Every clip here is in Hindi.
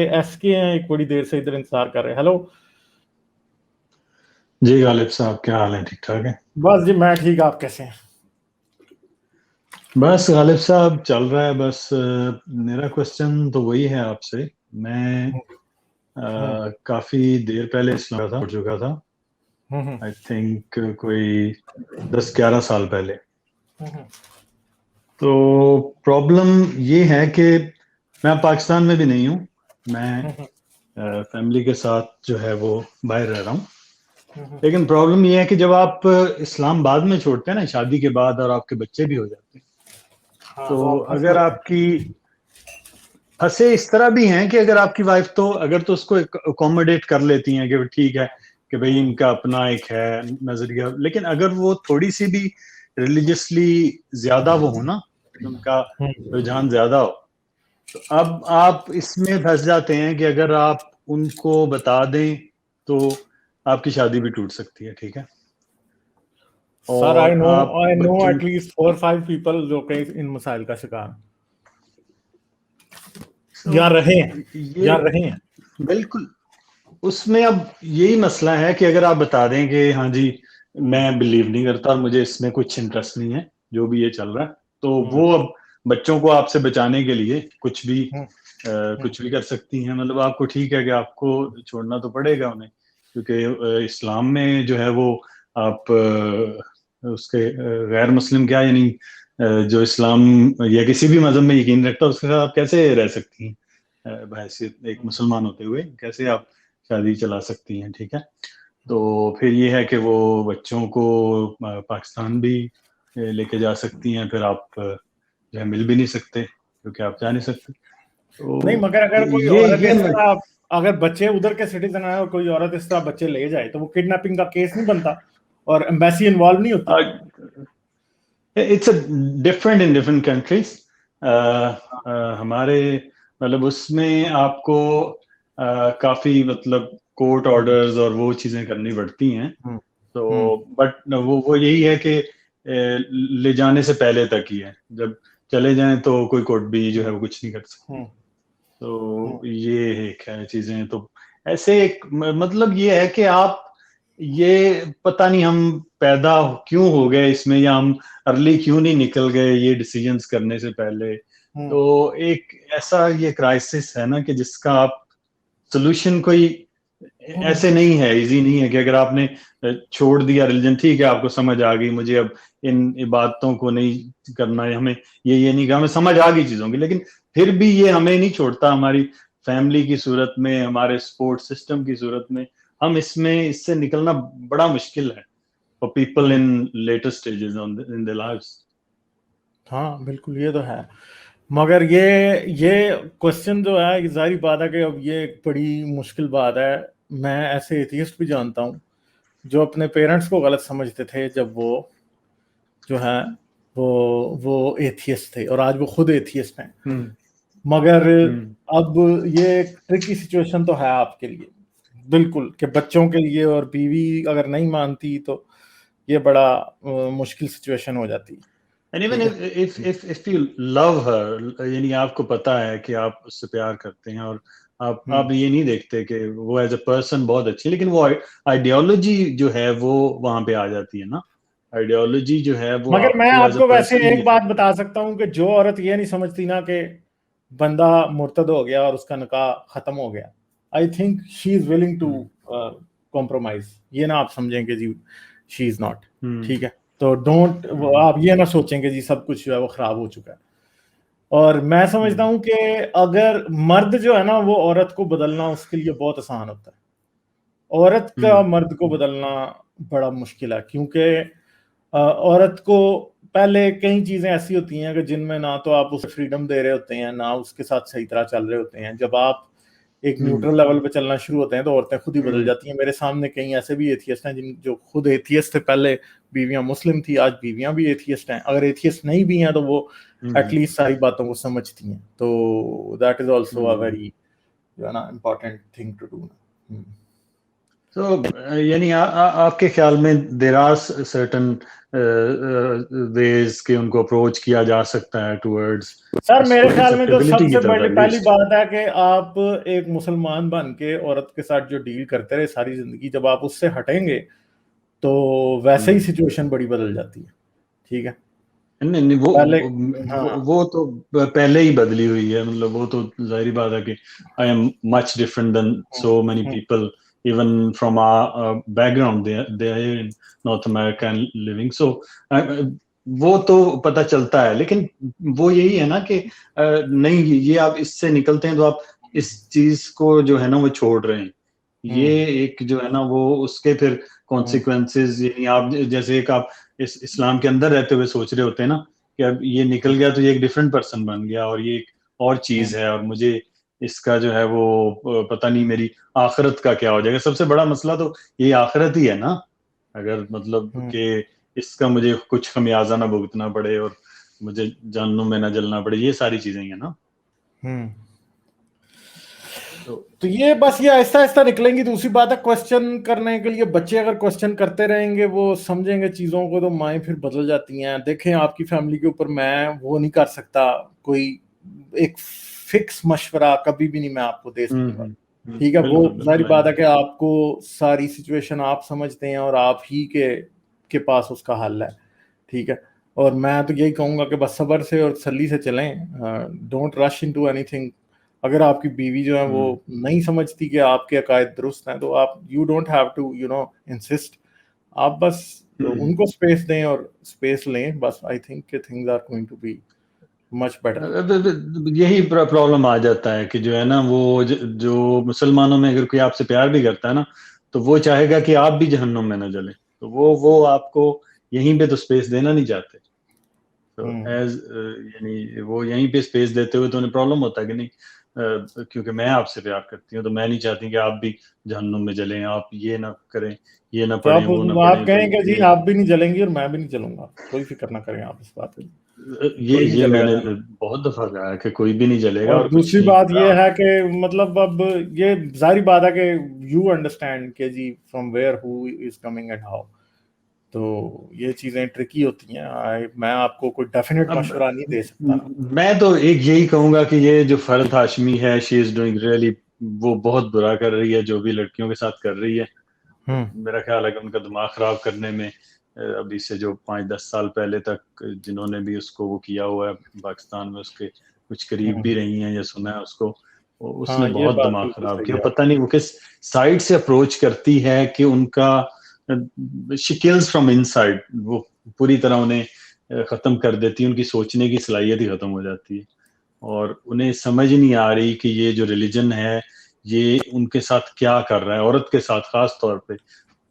एसके हैं, एक बड़ी देर से इधर इंतजार कर रहे हैं। हेलो जी गालिब साहब, क्या हाल है? ठीक ठाक है? बस जी मैं ठीक, आप कैसे हैं? बस गालिब साहब चल रहा है बस। मेरा क्वेश्चन तो वही है आपसे। मैं हम्म काफी देर पहले इस्लाम था, हो चुका था। हम्म आई थिंक कोई 10-11 साल पहले। हम्म तो प्रॉब्लम ये है कि मैं पाकिस्तान में भी नहीं हूँ। मैं हम्म फैमिली के साथ जो है वो बाहर रह रहा हूँ। हम्म लेकिन प्रॉब्लम ये है कि जब आप इस्लाम बाद में छोड़ते हैं ना, शादी के बाद, और आपके बच्चे भी हो जाते हैं, हाँ, तो तो आप फंस अगर जाते हैं। आपकी फंसे इस तरह भी हैं कि अगर आपकी वाइफ तो अगर तो उसको अकोमोडेट कर लेती हैं कि ठीक है कि भाई इनका अपना एक है नजरिया, लेकिन अगर वो थोड़ी सी भी रिलीजियसली ज्यादा वो हो ना, उनका रुझान ज्यादा हो, तो अब आप इसमें फंस जाते हैं कि अगर आप उनको बता दें तो आपकी शादी भी टूट सकती है। ठीक है? सर और आप आई नो बच्चों एटलीस्ट 4-5 पीपल जो कहीं इन मसाइल का शिकार तो या रहे हैं ये या रहे हैं। बिल्कुल उसमें अब यही मसला है कि अगर आप बता दें कि हाँ जी मैं बिलीव नहीं करता और मुझे इसमें कुछ इंटरेस्ट नहीं है जो भी ये चल रहा है, तो हम्म वो अब बच्चों को आपसे बचाने के लिए हम्म हम्म कुछ भी कर सकती हैं। मतलब आपको ठीक है कि आपको छोड़ना तो पड़ेगा उन्हें, क्योंकि इस्लाम में जो है वो आप उसके गैर मुस्लिम क्या यानी जो इस्लाम या किसी भी मजहब में यकीन रखता है उसके साथ आप कैसे रह सकती हैं? बहैसियत एक मुसलमान होते हुए कैसे आप शादी चला सकती हैं? ठीक है? तो फिर ये है कि वो बच्चों को पाकिस्तान भी लेके जा सकती हैं, फिर आप जो है मिल भी नहीं सकते क्योंकि आप जा नहीं सकते। नहीं, तो मगर अगर कोई औरत ये इस तरह, अगर बच्चे उधर के सिटीजन है और कोई औरत इस तरह बच्चे ले जाए तो वो किडनैपिंग का केस नहीं बनता और एम्बेसी इन्वॉल्व नहीं होती। It's a different in different countries. हमारे मतलब उसमें आपको काफी मतलब कोर्ट ऑर्डर्स और वो चीजें करनी पड़ती हैं। हम्म तो हम्म बट वो यही है कि ले जाने से पहले तक ही है, जब चले जाएं तो कोई कोर्ट भी जो है वो कुछ नहीं कर सकती। हम्म हम्म तो ये एक है चीजें। तो ऐसे एक मतलब ये है कि आप ये पता नहीं हम पैदा क्यों हो गए इसमें, या हम अर्ली क्यों नहीं निकल गए ये डिसीजंस करने से पहले। हम्म तो एक ऐसा ये क्राइसिस है ना कि जिसका आप सोल्यूशन कोई हम्म ऐसे नहीं है, इजी नहीं है कि अगर आपने छोड़ दिया रिलीजन, ठीक है आपको समझ आ गई मुझे अब इन इबादतों को नहीं करना है, हमें ये नहीं करना, हमें समझ आ गई चीजों की, लेकिन फिर भी ये हमें नहीं छोड़ता। हमारी फैमिली की सूरत में, हमारे सपोर्ट सिस्टम की सूरत में, हम इससे निकलना बड़ा मुश्किल है for people hmm. In later stages in their lives. हाँ बिल्कुल, ये तो है। मगर ये क्वेश्चन जो है, ये जाहिर बात है कि अब ये एक बड़ी मुश्किल बात है। मैं ऐसे एथियस्ट भी जानता हूँ जो अपने पेरेंट्स को गलत समझते थे जब वो जो है वो एथियस्ट थे, और आज वो खुद एथियस्ट हैं। हम्म मगर हम्म अब ये एक ट्रिकी सिचुएशन तो है आपके लिए, बिल्कुल, कि बच्चों के लिए, और बीवी अगर नहीं मानती तो ये बड़ा मुश्किल सिचुएशन हो जाती है। एंड इवन ठीक है। इफ यू लव हर, यानी आपको पता है कि आप उससे प्यार करते हैं, और आप हम्म ये नहीं देखते कि वो एज अ पर्सन बहुत अच्छी, लेकिन वो आइडियोलॉजी जो है वो वहां पे आ जाती है ना। आइडियोलॉजी जो है वो मगर मैं आपको एज अ आपको वैसे पर्सन नहीं एक बात इफेक्ट बता करती। सकता हूँ कि जो औरत ये नहीं समझती ना कि बंदा मुर्तद हो गया और उसका निकाह खत्म हो गया, I think she is willing to hmm compromise. ये ना आप समझेंगे जी शी इज नॉट। हम्म ठीक है, तो डोंट, हम्म आप ये ना सोचेंगे जी सब कुछ जो है वो खराब हो चुका है। और मैं समझता हम्म हूं कि अगर मर्द जो है ना, वो औरत को बदलना उसके लिए बहुत आसान होता है। औरत का हम्म मर्द को बदलना बड़ा मुश्किल है, क्योंकि औरत को पहले कई चीजें ऐसी होती हैं कि जिनमें ना तो आप उसे फ्रीडम दे रहे होते हैं, ना उसके साथ सही तरह चल रहे होते हैं। जब आप एक हम्म न्यूट्रल लेवल पे चलना शुरू होते हैं तो औरतें खुद ही बदल जाती हैं। मेरे सामने कई ऐसे भी एथियस्ट हैं जिन जो खुद एथियस्ट थे पहले, बीवियां मुस्लिम थी, आज बीवियां भी एथियस्ट हैं। अगर एथियस्ट नहीं भी हैं तो वो हम्म एटलीस्ट सारी बातों को समझती हैं। तो that is also a hmm very जो है ना इम्पोर्टेंट थिंग टू डू। तो यानी आपके ख्याल में देयर आर सर्टेन वेज के उनको अप्रोच किया जा सकता है टुवर्ड्स सर मेरे उसको ख्याल में तो एक्सेप्टेबिलिटी की सबसे तरफ बड़ी पहली एटलीस्ट। बात है कि आप एक मुसलमान बन के औरत के साथ जो डील करते रहे सारी जिंदगी, जब आप उससे हटेंगे तो वैसे ही सिचुएशन बड़ी बदल जाती है। ठीक है, नहीं नहीं, पहले, वो हाँ, वो तो पहले ही बदली हुई है, मतलब वो तो जाहिर बात है कि I am much different than so many people even from our background, they are in North America and living, so वो तो पता चलता है। लेकिन वो यही है ना कि नहीं, ये आप इससे निकलते हैं तो आप इस चीज को जो है ना वो छोड़ रहे हैं, ये एक जो है ना वो उसके फिर कॉन्सिक्वेंसेस, यानी आप जैसे एक आप इस इस्लाम के अंदर रहते हुए सोच रहे होते हैं ना कि अब ये निकल गया तो ये एक डिफरेंट पर्सन बन गया और ये एक और चीज है और मुझे इसका जो है वो पता नहीं मेरी आखिरत का क्या हो जाएगा। सबसे बड़ा मसला तो ये आखिरत ही है ना, अगर मतलब कि इसका मुझे कुछ खमियाजा ना भुगतना पड़े और मुझे जहन्नुम में ना जलना पड़े, ये सारी चीजें ही है ना। तो तो ये बस ये आहिस्ता आहिस्ता निकलेंगी। दूसरी बात है, क्वेश्चन करने के लिए बच्चे अगर क्वेश्चन करते रहेंगे, वो समझेंगे चीजों को, तो माएँ फिर बदल जाती हैं। देखें, आपकी फैमिली के ऊपर मैं वो नहीं कर सकता, कोई एक फिक्स मशवरा कभी भी नहीं मैं आपको दे सकूंगा। ठीक है, वो बिल्कुल जाहिर बिल्कुल बात है कि आपको सारी सिचुएशन आप समझते हैं और आप ही के पास उसका हल है। ठीक है, और मैं तो यही कहूंगा कि बस सब्र से और तसल्ली से चलें, डोंट रश इनटू एनीथिंग। अगर आपकी बीवी जो है वो नहीं समझती कि आपके अकायद दुरुस्त हैं, तो आप you don't have to insist. आप बस उनको स्पेस दें और स्पेस लें, बस। आई थिंक कि things are going to be much better. यही प्रॉब्लम आ जाता है कि जो है ना वो जो मुसलमानों में अगर कोई आपसे प्यार भी करता है ना तो वो चाहेगा कि आप भी जहन्नुम में ना जले, तो वो आपको यहीं पे तो स्पेस देना नहीं चाहते। तो एज यानी वो यहीं पे स्पेस देते हुए तो उन्हें प्रॉब्लम होता है कि नहीं, क्योंकि मैं आपसे प्यार करती हूँ तो मैं नहीं चाहती कि आप भी जहन्नुम में जलें, आप ये ना करें, ये ना तो पढ़ें, वो ना आप पढ़ें, तो कहेंगे जी ये आप भी नहीं जलेंगी और मैं भी नहीं जलूंगा, कोई फिक्र ना करें आप इस बात की, कोई नहीं ये जलेगा मैंने जहन्नुम। बहुत दफा कहा है कि कोई भी नहीं जलेगा और और कुछ दूसरी नहीं बात होगा। यह है कि मतलब अब ये जाहिर बात है कि यू अंडरस्टैंड के जी from where who is coming and how. तो ये चीजें ट्रिकी होती हैं। मैं आपको कोई डेफिनेट अब मशवरा नहीं दे सकता। मैं तो एक यही कहूंगा कि ये जो फरहत हाशमी है, शी इज डूइंग रियली, वो बहुत बुरा कर रही है जो भी लड़कियों के साथ कर रही है। मेरा ख्याल है कि उनका दिमाग खराब करने में अभी से जो 5-10 साल पहले तक जिन्होंने भी उसको वो किया हुआ है पाकिस्तान में, उसके कुछ करीब भी रही हैं या सुना है उसको, उसने हाँ, ये बहुत बात दिमाग बिल्कुल खराब सही किया। है। पता नहीं वो किस साइड से अप्रोच करती है कि उनका शी किल्स फ्रॉम इनसाइड, वो पूरी तरह उन्हें खत्म कर देती है, उनकी सोचने की सलाहियत ही खत्म हो जाती है और उन्हें समझ नहीं आ रही कि ये जो रिलीजन है ये उनके साथ क्या कर रहा है, औरत के साथ खास तौर पे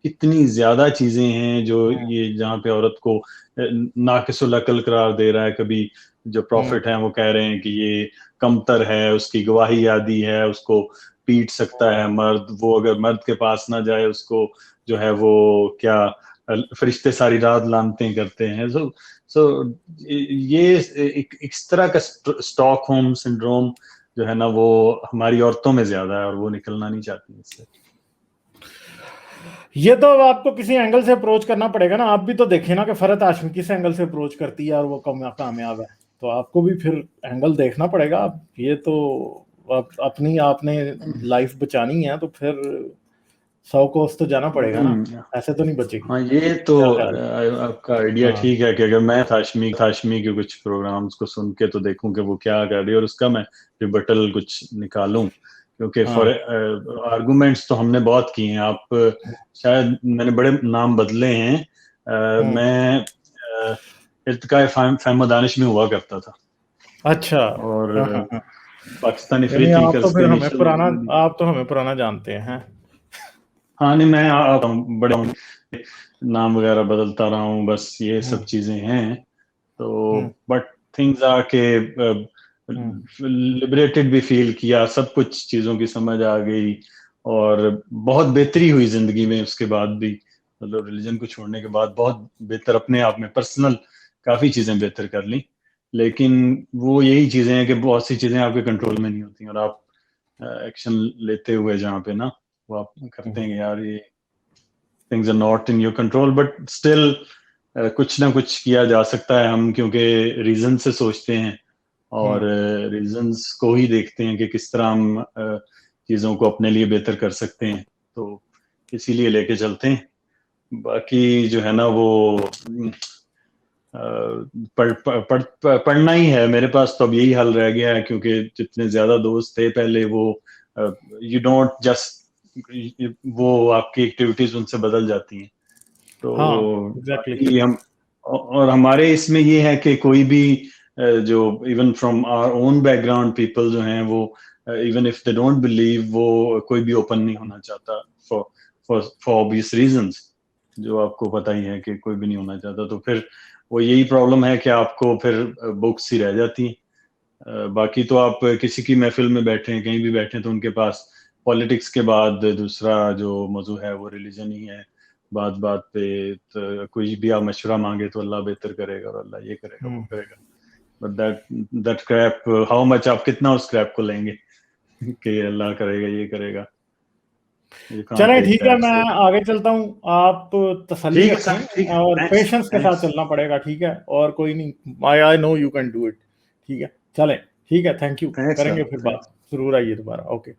इतनी ज्यादा चीजें हैं जो ये जहाँ पे औरत को नाकिसुल अकल करार दे रहा है। कभी जो प्रॉफिट हैं वो कह रहे हैं कि ये कमतर है, उसकी गवाही आदि है, उसको पीट सकता है मर्द, वो अगर मर्द के पास ना जाए उसको जो है वो क्या फरिश्ते सारी रात लानते करते हैं। सो ये एक इस तरह का स्टॉकहोम सिंड्रोम जो है ना वो हमारी औरतों में ज्यादा है और वो निकलना नहीं चाहती इससे। ये तो अब आपको किसी एंगल से अप्रोच करना पड़ेगा ना। आप भी तो देखें ना कि फरहत हाशमी किस एंगल से अप्रोच करती है और वो कामयाब है। तो आपको भी फिर एंगल देखना पड़ेगा। ये तो अपनी आपने लाइफ बचानी है तो फिर 100 कोस तो जाना पड़ेगा ना, ऐसे तो नहीं बचेगी। हाँ ये तो क्या ख्याल? आपका आइडिया हाँ, ठीक है कि अगर मैं थाशमी के कुछ प्रोग्राम्स को सुन के तो देखूं कि वो क्या कर रही है और उसका मैं रिबटल कुछ निकालूं, क्योंकि फॉर हाँ, आर्गुमेंट्स तो हमने बहुत किए हैं। आप शायद मैंने बड़े नाम बदले हैं। मैं इर्तिकाए फहम दानिश में हुआ करता था अच्छा। और हाँ, हाँ, हाँ। पाकिस्तानी यानी फ्री थिंकर्स के इनिशियल, आप तो हमें पुराना जानते हैं। हाँ नहीं मैं बड़े नाम वगैरह बदलता रहा हूँ, बस ये सब चीजें हैं। तो हम्म, बट थिंग्स आर के हम्म, लिबरेटेड भी फील किया, सब कुछ चीजों की समझ आ गई और बहुत बेहतरी हुई जिंदगी में उसके बाद भी, मतलब रिलीजन को छोड़ने के बाद बहुत बेहतर अपने आप में पर्सनल काफी चीजें बेहतर कर ली। लेकिन वो यही चीजें हैं कि बहुत सी चीजें आपके कंट्रोल में नहीं होती और आप एक्शन लेते हुए जहाँ पे ना वो आप करते हैं कि यार ये things are not in your control, but still कुछ ना कुछ किया जा सकता है हम, क्योंकि रीजन से सोचते हैं और रीजंस को ही देखते हैं कि किस तरह हम चीज़ों को अपने लिए बेहतर कर सकते हैं, तो इसीलिए लेके चलते हैं। बाकी जो है ना वो पढ़ना ही है मेरे पास, तो अब यही हल रह गया है, क्योंकि जितने ज्यादा दोस्त थे पहले वो यू डोंट जस्ट, वो आपकी एक्टिविटीज उनसे बदल जाती हैं, तो एग्जैक्टली। बाकी हम, और हमारे इसमें ये है कि कोई भी जो even from our own background people जो हैं वो even if they don't believe, वो कोई भी ओपन नहीं होना चाहता फॉर फॉर ऑब्वियस रीजंस, जो आपको पता ही है कि कोई भी नहीं होना चाहता, तो फिर वो यही प्रॉब्लम है कि आपको फिर बुक्स ही रह जाती हैं। बाकी तो आप किसी की महफिल में बैठे हैं, कहीं भी बैठे हैं, तो उनके पास पॉलिटिक्स के बाद दूसरा जो मौजू है वो रिलीजन ही है। बात बात पे तो कोई भी आप मशवरा मांगे तो अल्लाह बेहतर करेगा और अल्लाह ये करेगा वो करेगा, but that Krebs, how much आप कितना उस क्रैप को लेंगे कि अल्लाह करेगा ये करेगा, you can't चलें take ठीक है, that, मैं so आगे चलता हूँ, आप तसल्ली ठीक है सर, ठीक रखें है, और थैंक्स पेशेंस के साथ थैंक्स, चलना पड़ेगा, ठीक है, और कोई नहीं, I know you can do it. ठीक है, चलें, ठीक है, थैंक यू, थैंक्स करेंगे सर, फिर बात, थैंक्स। जरूर आइए दोबारा, ओके।